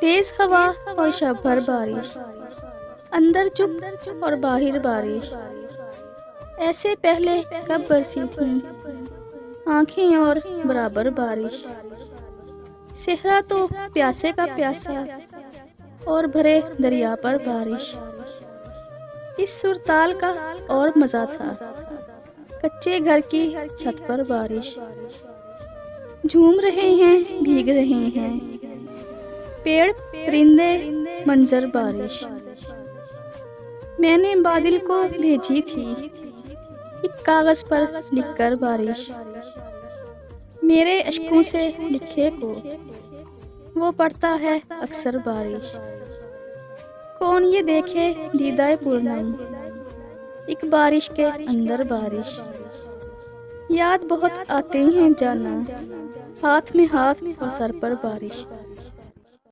تیز ہوا اور شب بھر بارش، اندر چپ اور باہر بارش، ایسے پہلے کب برسی تھیں آنکھیں اور برابر بارش۔ صحرا تو پیاسے کا پیاسا اور بھرے دریا پر بارش۔ اس سرتال کا اور مزہ تھا، کچے گھر کی چھت پر بارش۔ جھوم رہے ہیں، بھیگ رہے ہیں پیڑ پرندے، منظر بارش۔ میں نے بادل کو بھیجی تھی ایک کاغذ پر لکھ کر بارش، میرے اشکوں سے لکھے کو وہ پڑھتا ہے اکثر بارش۔ کون یہ دیکھے دیدہ پورنم، ایک بارش کے اندر بارش۔ یاد بہت آتے ہیں جانا، ہاتھ میں ہاتھ اور سر پر بارش۔